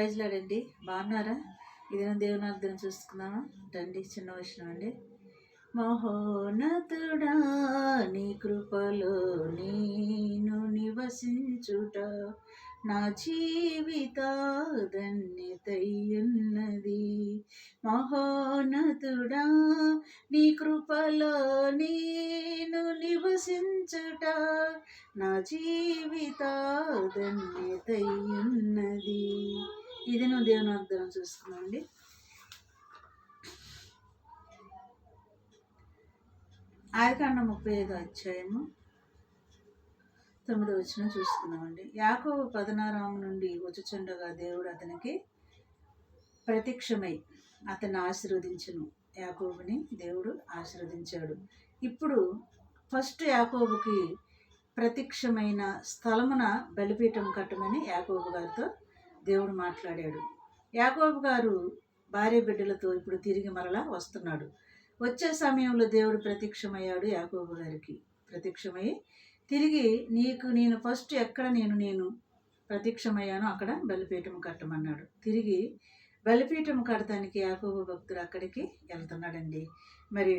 Praise లాడండి. బాగున్నారా? ఇదేనా దేవుని అర్థం చూసుకున్నామా? రండి, చిన్న విషయం అండి. మహోన్నతుడా నీ కృపలో నేను నివసించుట నా జీవిత ధన్యతయున్నది. మహోన్నతుడా నీ కృపలో నేను నివసించుట నా జీవిత ధన్యతయున్నది. ఇది నువ్వు దేవుని వాగ్దానం చూసుకున్నామండి. ఆదికాండం 35వ అధ్యాయము 9వ వచనం చూసుకున్నామండి. యాకోబు పద్నారాము నుండి వచ్చుచుండగా దేవుడు అతనికి ప్రత్యక్షమై అతన్ని ఆశీర్వదించును. యాకోబుని దేవుడు ఆశీర్వదించాడు. ఇప్పుడు ఫస్ట్ యాకోబుకి ప్రత్యక్షమైన స్థలమున బలిపీఠం కట్టమని యాకోబు గారితో దేవుడు మాట్లాడాడు. యాకోబు గారు భార్య బిడ్డలతో ఇప్పుడు తిరిగి మరలా వస్తున్నాడు. వచ్చే సమయంలో దేవుడు ప్రత్యక్షమయ్యాడు. యాకోబు గారికి ప్రత్యక్షమై తిరిగి నేను ఫస్ట్ ఎక్కడ నేను ప్రత్యక్షమయ్యానో అక్కడ బలిపీఠం కట్టమన్నాడు. తిరిగి బలిపీఠం కడటానికి యాకోబు భక్తుడు అక్కడికి వెళ్తున్నాడండి. మరి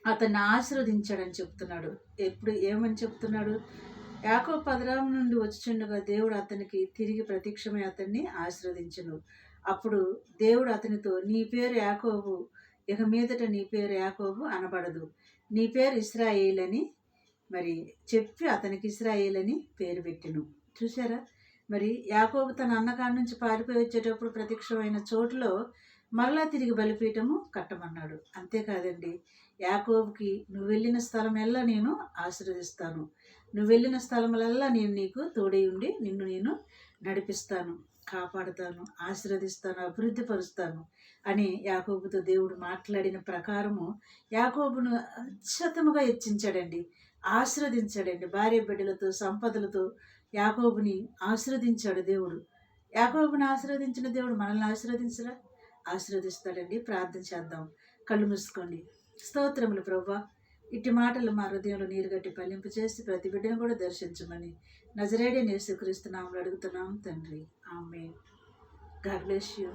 అతన్ని ఆశీర్వదించాడని చెప్తున్నాడు. ఎప్పుడు ఏమని చెప్తున్నాడు? యాకోబు పద్నారాము నుండి వచ్చుచుండగా దేవుడు అతనికి తిరిగి ప్రత్యక్షమై అతన్ని ఆశీర్వదించును. అప్పుడు దేవుడు అతనితో, నీ పేరు యాకోబు, ఇక మీదట నీ పేరు యాకోబు అనబడదు, నీ పేరు ఇశ్రాయేల్ అని మరి చెప్పి అతనికి ఇశ్రాయేల్ అని పేరు పెట్టెను. చూసారా? మరి యాకోబు తన అన్నకాడ నుంచి పారిపోయి వచ్చేటప్పుడు ప్రత్యక్షమైన చోటులో మరలా తిరిగి బలిపీఠము కట్టమన్నాడు. అంతేకాదండి, యాకోబుకి నువ్వు వెళ్ళిన స్థలమెల్లా నేను ఆశీర్వదిస్తాను, నువ్వు వెళ్ళిన స్థలములల్లా నేను నీకు తోడై ఉండి నిన్ను నేను నడిపిస్తాను, కాపాడుతాను, ఆశీర్వదిస్తాను, అభివృద్ధిపరుస్తాను అని యాకోబుతో దేవుడు మాట్లాడిన ప్రకారము యాకోబును అత్యతముగా హెచ్చించాడండి, ఆశీర్వదించాడండి. భార్య బిడ్డలతో సంపదలతో యాకోబుని ఆశీర్వదించాడు దేవుడు. యాకోబుని ఆశీర్వదించిన దేవుడు మనల్ని ఆశీర్వదిస్తాడండి. ప్రార్థన చేద్దాం. కళ్ళు మూసుకోండి. స్తోత్రములు ప్రభువా, ఇట్టి మాటలు మా హృదయంలో నీరుగట్టి ఫలింపు చేసి ప్రతి బిడ్డను కూడా దర్శించమని నజరేయుడైన యేసుక్రీస్తు నామములో అడుగుతున్నాం తండ్రి. ఆమేన్. God bless you.